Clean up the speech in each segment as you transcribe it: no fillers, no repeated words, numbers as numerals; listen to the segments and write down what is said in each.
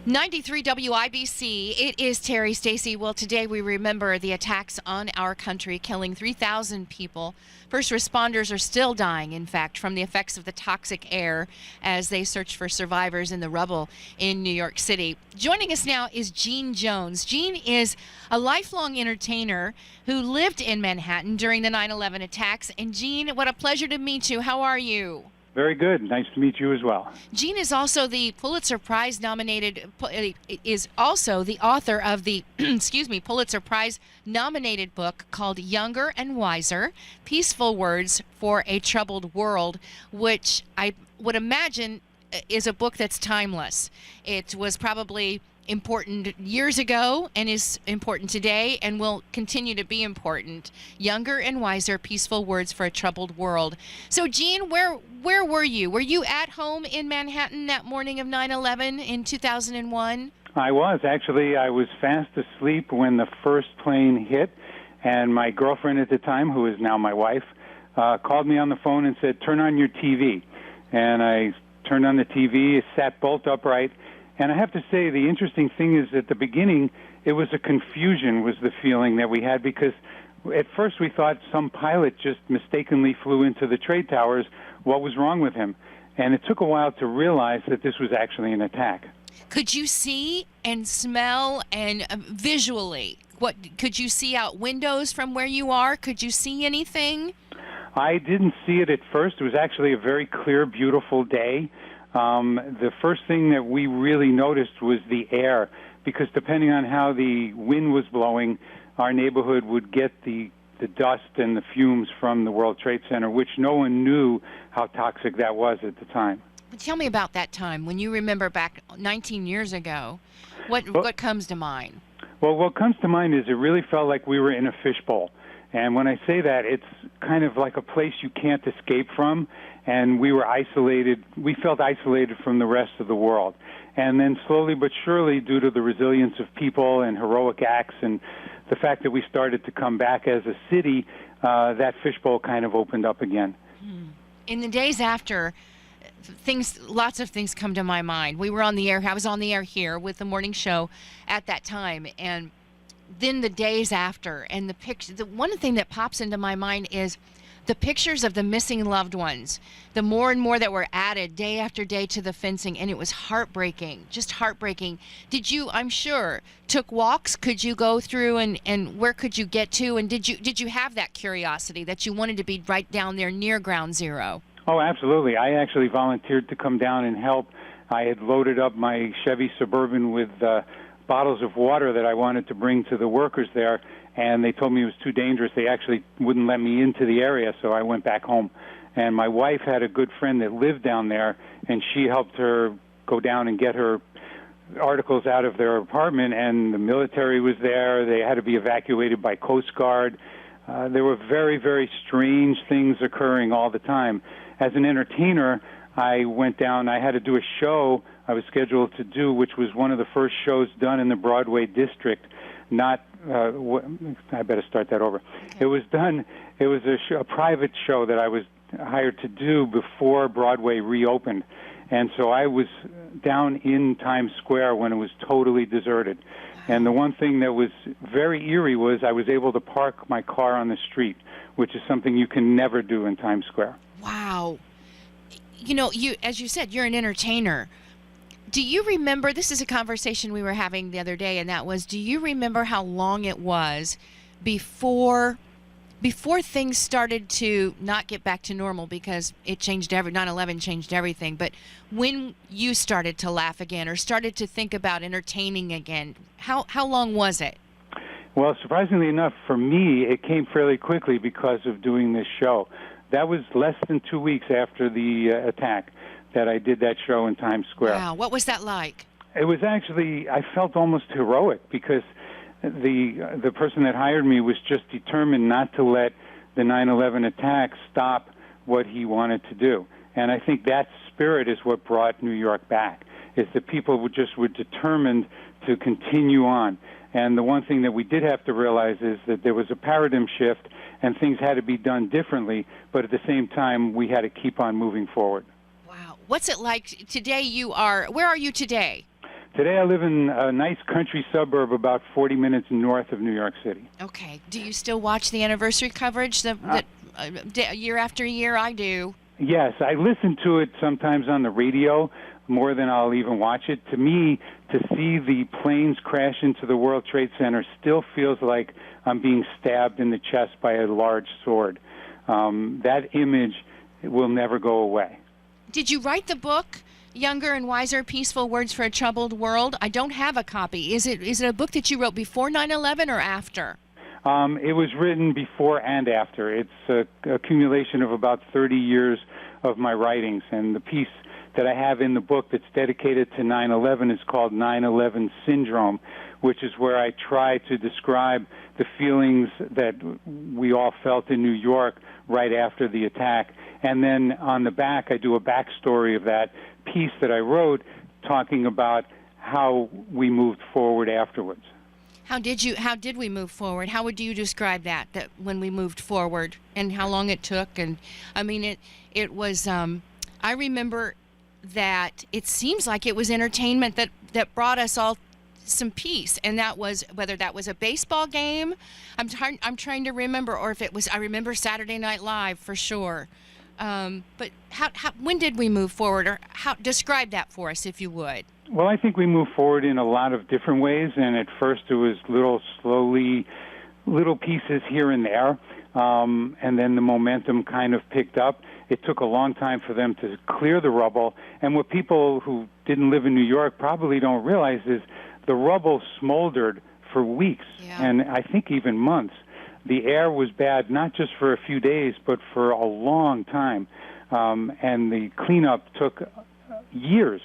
93 WIBC, it is Terry Stacy. Well, today we remember the attacks on our country, killing 3,000 people. First responders are still dying, in fact, from the effects of the toxic air as they search for survivors in the rubble in New York City. Joining us now is Gene Jones. Gene is a lifelong entertainer who lived in Manhattan during the 9/11 attacks. And Gene, what a pleasure to meet you. How are you? Very good. Nice to meet you as well. Gene is also the Pulitzer Prize nominated, is also the author of the, Pulitzer Prize nominated book called Younger and Wiser, Peaceful Words for a Troubled World, which I would imagine is a book that's timeless. It was probably important years ago and is important today and will continue to be important. Younger and Wiser, Peaceful Words for a Troubled World. So, Gene, where were you? Were you at home in Manhattan that morning of 9/11 in 2001? I was. Actually, I was fast asleep when the first plane hit, and my girlfriend at the time, who is now my wife, called me on the phone and said, "Turn on your TV." And I turned on the TV, sat bolt upright. And I have to say, the interesting thing is at the beginning, it was a confusion was the feeling that we had, because at first we thought some pilot just mistakenly flew into the trade towers. What was wrong with him? And it took a while to realize that this was actually an attack. Could you see and smell and visually? What could you see out windows from where you are? Could you see anything? I didn't see it at first. It was actually a very clear, beautiful day. The first thing that we really noticed was the air, because depending on how the wind was blowing, our neighborhood would get the dust and the fumes from the World Trade Center, which no one knew how toxic that was at the time. Tell me about that time when you remember back 19 years ago. What comes to mind? Well, what comes to mind is it really felt like we were in a fishbowl. And when I say that, it's kind of like a place you can't escape from, and we were isolated. We felt isolated from the rest of the world. And then slowly but surely, due to the resilience of people and heroic acts and the fact that we started to come back as a city, that fishbowl kind of opened up again. In the days after, lots of things come to my mind. We were on the air. I was on the air here with the morning show at that time, and then the days after, and the picture. The one thing that pops into my mind is the pictures of the missing loved ones. The more and more that were added day after day to the fencing, and it was heartbreaking, just heartbreaking. Did you? I'm sure took walks. Could you go through and where could you get to? And did you have that curiosity that you wanted to be right down there near Ground Zero? Oh, absolutely. I actually volunteered to come down and help. I had loaded up my Chevy Suburban with bottles of water that I wanted to bring to the workers there, and they told me it was too dangerous. They actually wouldn't let me into the area, so I went back home. And my wife had a good friend that lived down there, and she helped her go down and get her articles out of their apartment, and the military was there. They had to be evacuated by Coast Guard. There were very, very strange things occurring all the time. As an entertainer, I went down. I had to do a show I was scheduled to do, which was one of the first shows done in the Broadway district. Not, I better start that over. Okay. It was done. It was a private show that I was hired to do before Broadway reopened, and so I was down in Times Square when it was totally deserted. And the one thing that was very eerie was I was able to park my car on the street, which is something you can never do in Times Square. Wow. You know, as you said, you're an entertainer. Do you remember, this is a conversation we were having the other day, and that was, do you remember how long it was before things started to not get back to normal, because it changed 9/11 changed everything, but when you started to laugh again or started to think about entertaining again, how long was it? Well, surprisingly enough, for me, it came fairly quickly because of doing this show. That was less than 2 weeks after the attack that I did that show in Times Square. Wow, what was that like? It was actually, I felt almost heroic, because the person that hired me was just determined not to let the 9/11 attack stop what he wanted to do. And I think that spirit is what brought New York back, is that people were determined to continue on. And the one thing that we did have to realize is that there was a paradigm shift and things had to be done differently, but at the same time, we had to keep on moving forward. Wow. What's it like today? Where are you today? Today I live in a nice country suburb about 40 minutes north of New York City. Okay. Do you still watch the anniversary coverage that year after year? I do. Yes, I listen to it sometimes on the radio more than I'll even watch it. To me, to see the planes crash into the World Trade Center still feels like I'm being stabbed in the chest by a large sword. That image will never go away. Did you write the book, Younger and Wiser, Peaceful Words for a Troubled World? I don't have a copy. Is it a book that you wrote before 9/11 or after? It was written before and after. It's an accumulation of about 30 years of my writings, and the piece that I have in the book that's dedicated to 9/11 is called 9/11 Syndrome, which is where I try to describe the feelings that we all felt in New York right after the attack. And then on the back, I do a backstory of that piece that I wrote talking about how we moved forward afterwards. How did we move forward? How would you describe that when we moved forward and how long it took? And I mean, it was, I remember that it seems like it was entertainment that brought us all some peace, and that was whether that was a baseball game. I'm trying to remember, or if it was. I remember Saturday Night Live for sure. But when did we move forward, or describe that for us, if you would? Well, I think we moved forward in a lot of different ways, and at first it was little pieces here and there, and then the momentum kind of picked up. It took a long time for them to clear the rubble, and what people who didn't live in New York probably don't realize is the rubble smoldered for weeks, and I think even months. The air was bad, not just for a few days, but for a long time, and the cleanup took years.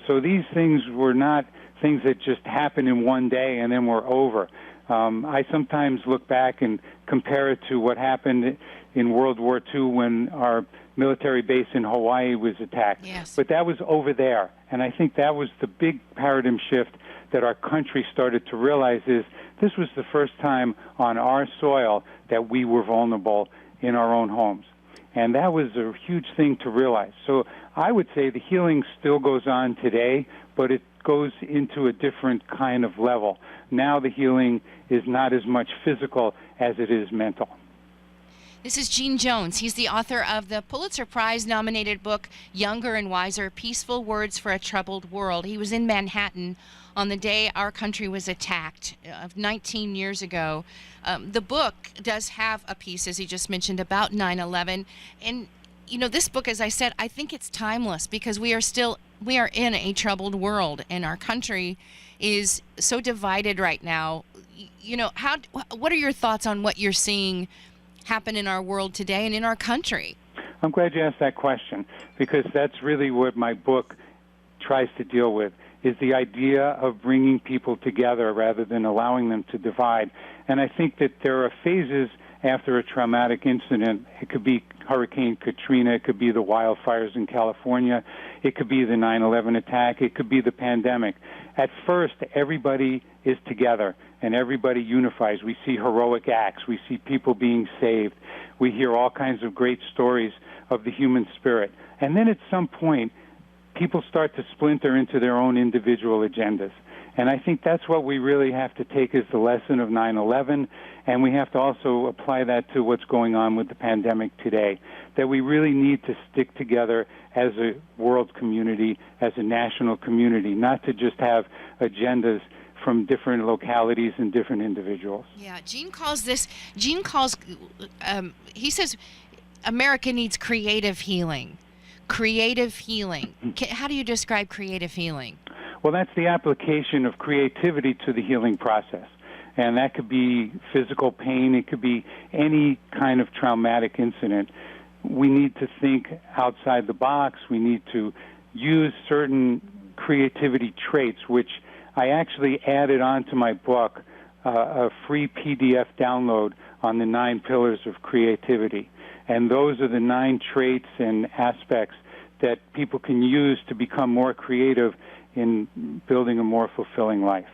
So these things were not things that just happened in one day and then were over. I sometimes look back and compare it to what happened in World War II when our military base in Hawaii was attacked. Yes. But that was over there, and I think that was the big paradigm shift that our country started to realize is this was the first time on our soil that we were vulnerable in our own homes. And that was a huge thing to realize. So I would say the healing still goes on today, but it goes into a different kind of level. Now the healing is not as much physical as it is mental. This is Gene Jones. He's the author of the Pulitzer Prize-nominated book, Younger and Wiser, Peaceful Words for a Troubled World. He was in Manhattan on the day our country was attacked 19 years ago. The book does have a piece, as he just mentioned, about 9/11. And, you know, this book, as I said, I think it's timeless because we are in a troubled world, and our country is so divided right now. You know, what are your thoughts on what you're seeing happen in our world today and in our country? I'm glad you asked that question, because that's really what my book tries to deal with, is the idea of bringing people together rather than allowing them to divide. And I think that there are phases after a traumatic incident. It could be Hurricane Katrina, it could be the wildfires in California, it could be the 9/11 attack, it could be the pandemic. At first, everybody is together and everybody unifies. We see heroic acts, we see people being saved, we hear all kinds of great stories of the human spirit. And then at some point, people start to splinter into their own individual agendas. And I think that's what we really have to take as the lesson of 9/11, and we have to also apply that to what's going on with the pandemic today, that we really need to stick together as a world community, as a national community, not to just have agendas from different localities and different individuals. Yeah, he says America needs creative healing. Creative healing. How do you describe creative healing? Well, that's the application of creativity to the healing process. And that could be physical pain. It could be any kind of traumatic incident. We need to think outside the box. We need to use certain creativity traits, which I actually added onto my book, a free PDF download on the 9 pillars of creativity. And those are the 9 traits and aspects that people can use to become more creative in building a more fulfilling life.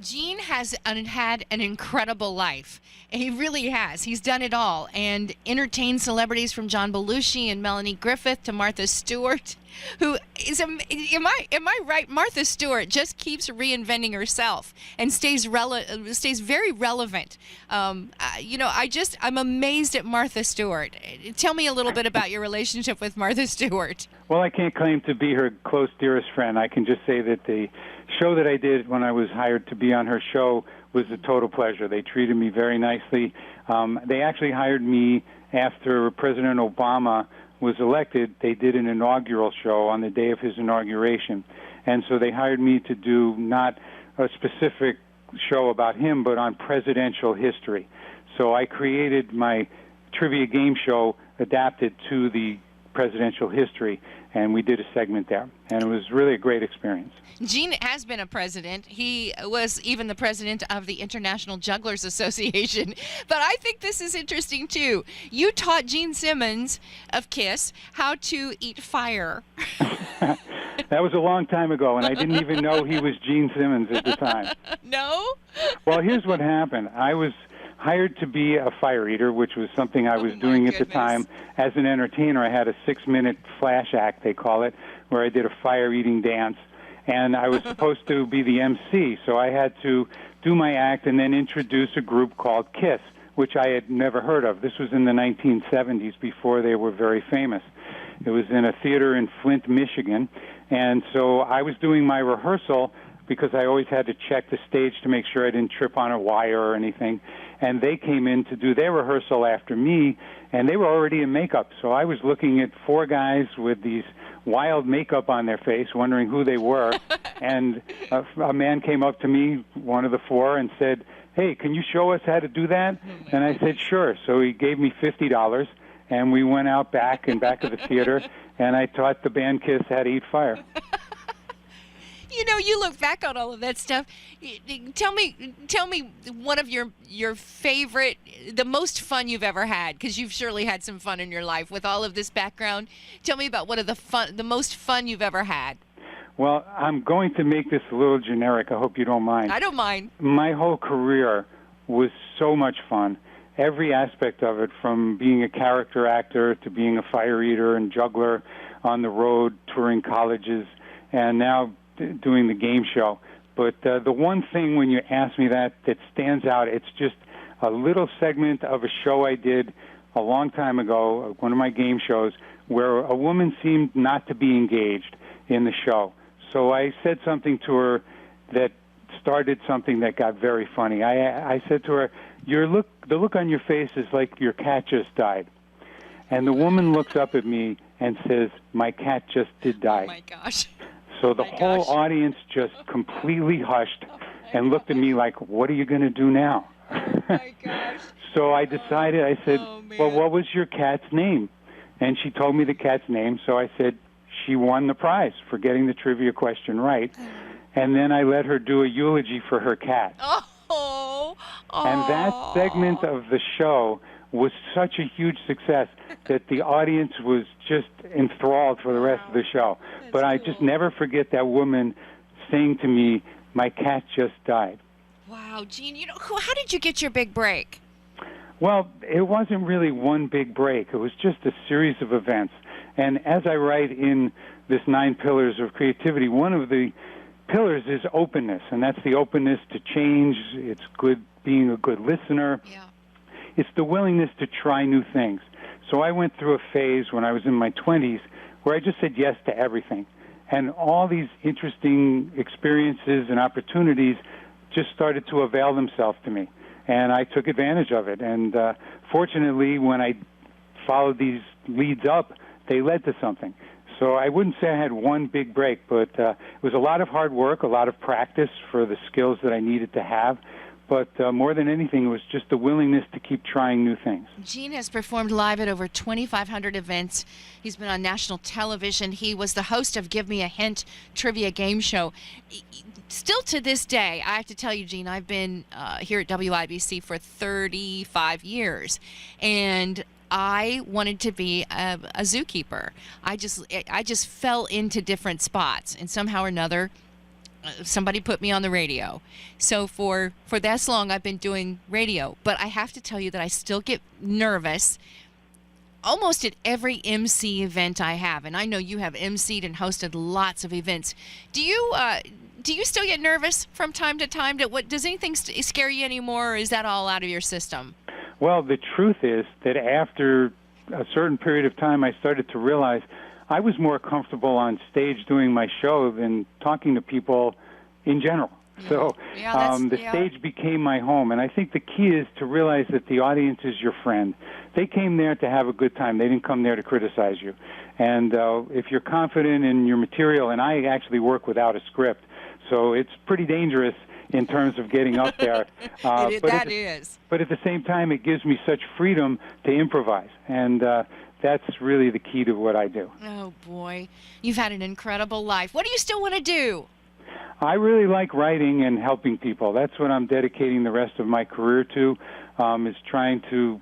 Gene has had an incredible life. He really has. He's done it all and entertained celebrities from John Belushi and Melanie Griffith to Martha Stewart. who is am I right? Martha Stewart just keeps reinventing herself and stays very relevant. I'm amazed at Martha Stewart. Tell me a little bit about your relationship with Martha Stewart. Well, I can't claim to be her close, dearest friend. I can just say that the show that I did when I was hired to be on her show was a total pleasure. They treated me very nicely. They actually hired me after President Obama was elected. They did an inaugural show on the day of his inauguration. And so they hired me to do not a specific show about him, but on presidential history. So I created my trivia game show adapted to the presidential history, and we did a segment there, and it was really a great experience. Gene has been a president. He was even the president of the International Jugglers Association. But I think this is interesting, too. You taught Gene Simmons of KISS how to eat fire. That was a long time ago, and I didn't even know he was Gene Simmons at the time. No? Well, here's what happened. I was hired to be a fire eater, which was something I was doing at the time. As an entertainer, I had a 6-minute flash act, they call it, where I did a fire-eating dance. And I was supposed to be the MC, so I had to do my act and then introduce a group called KISS, which I had never heard of. This was in the 1970s, before they were very famous. It was in a theater in Flint, Michigan. And so I was doing my rehearsal because I always had to check the stage to make sure I didn't trip on a wire or anything. And they came in to do their rehearsal after me, and they were already in makeup. So I was looking at 4 guys with these wild makeup on their face, wondering who they were. And a man came up to me, one of the 4, and said, "Hey, can you show us how to do that?" And I said, "Sure." So he gave me $50, and we went out back of the theater, and I taught the band KISS how to eat fire. You know, you look back on all of that stuff. Tell me one of your favorite, the most fun you've ever had, because you've surely had some fun in your life with all of this background. Tell me about one of the most fun you've ever had. Well, I'm going to make this a little generic. I hope you don't mind. I don't mind. My whole career was so much fun. Every aspect of it, from being a character actor to being a fire eater and juggler on the road, touring colleges, and now doing the game show. But the one thing when you ask me that stands out, it's just a little segment of a show I did a long time ago, one of my game shows, where a woman seemed not to be engaged in the show. So I said something to her that started something that got very funny. I said to her, the look on your face is like your cat just died. And the woman looks up at me and says, "My cat just did die." Oh, my gosh. So the whole audience just completely hushed and looked at me like, "What are you going to do now?" Oh, my gosh. So I decided, I said, "Well, what was your cat's name?" And she told me the cat's name, so I said, she won the prize for getting the trivia question right. And then I let her do a eulogy for her cat. Oh. And that segment of the show was such a huge success that the audience was just enthralled for the rest of the show. But I just never forget that woman saying to me, "My cat just died." Wow, Gene, how did you get your big break? Well, it wasn't really one big break. It was just a series of events. And as I write in this 9 pillars of creativity, one of the pillars is openness, and that's the openness to change. It's good being a good listener. Yeah. It's the willingness to try new things. So I went through a phase when I was in my 20s where I just said yes to everything. And all these interesting experiences and opportunities just started to avail themselves to me. And I took advantage of it. And fortunately, when I followed these leads up, they led to something. So I wouldn't say I had one big break, but it was a lot of hard work, a lot of practice for the skills that I needed to have. But more than anything, it was just the willingness to keep trying new things. Gene has performed live at over 2,500 events. He's been on national television. He was the host of Give Me a Hint trivia game show. Still to this day, I have to tell you, Gene, I've been here at WIBC for 35 years. And I wanted to be a zookeeper. I just fell into different spots, and somehow or another, somebody put me on the radio. So for this long, I've been doing radio. But I have to tell you that I still get nervous almost at every MC event I have, and I know you have MC'd and hosted lots of events. Do you still get nervous from time to time? Does anything scare you anymore, or is that all out of your system? Well, the truth is that after a certain period of time, I started to realize I was more comfortable on stage doing my show than talking to people in general. Yeah. So the stage became my home, and I think the key is to realize that the audience is your friend. They came there to have a good time. They didn't come there to criticize you. And if you're confident in your material, and I actually work without a script, so it's pretty dangerous in terms of getting up there. But at the same time, it gives me such freedom to improvise, and that's really the key to what I do. Oh, boy. You've had an incredible life. What do you still want to do? I really like writing and helping people. That's what I'm dedicating the rest of my career to, is trying to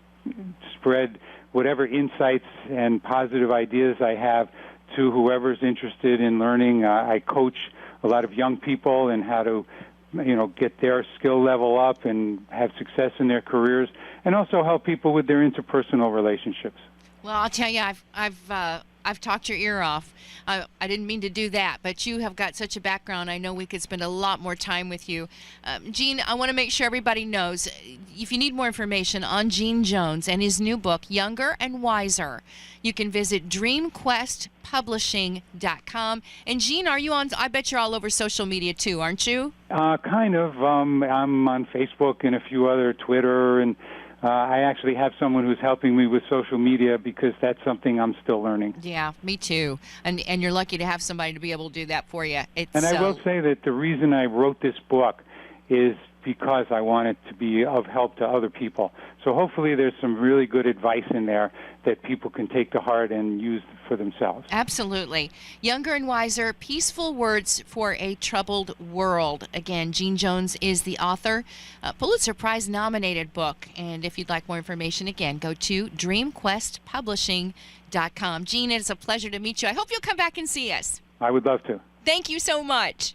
spread whatever insights and positive ideas I have to whoever's interested in learning. I coach a lot of young people in how to get their skill level up and have success in their careers, and also help people with their interpersonal relationships. Well, I'll tell you, I've talked your ear off. I didn't mean to do that, but you have got such a background. I know we could spend a lot more time with you. Gene, I want to make sure everybody knows, if you need more information on Gene Jones and his new book, Younger and Wiser, you can visit dreamquestpublishing.com. And Gene, are you on, I bet you're all over social media too, aren't you? Kind of. I'm on Facebook and a few other, Twitter, and I actually have someone who's helping me with social media because that's something I'm still learning. Yeah, me too. And you're lucky to have somebody to be able to do that for you. I will say that the reason I wrote this book is because I want it to be of help to other people. So hopefully there's some really good advice in there that people can take to heart and use for themselves. Absolutely. Younger and Wiser, Peaceful Words for a Troubled World. Again, Gene Jones is the author. Pulitzer Prize nominated book. And if you'd like more information, again, go to dreamquestpublishing.com. Gene, it's a pleasure to meet you. I hope you'll come back and see us. I would love to. Thank you so much.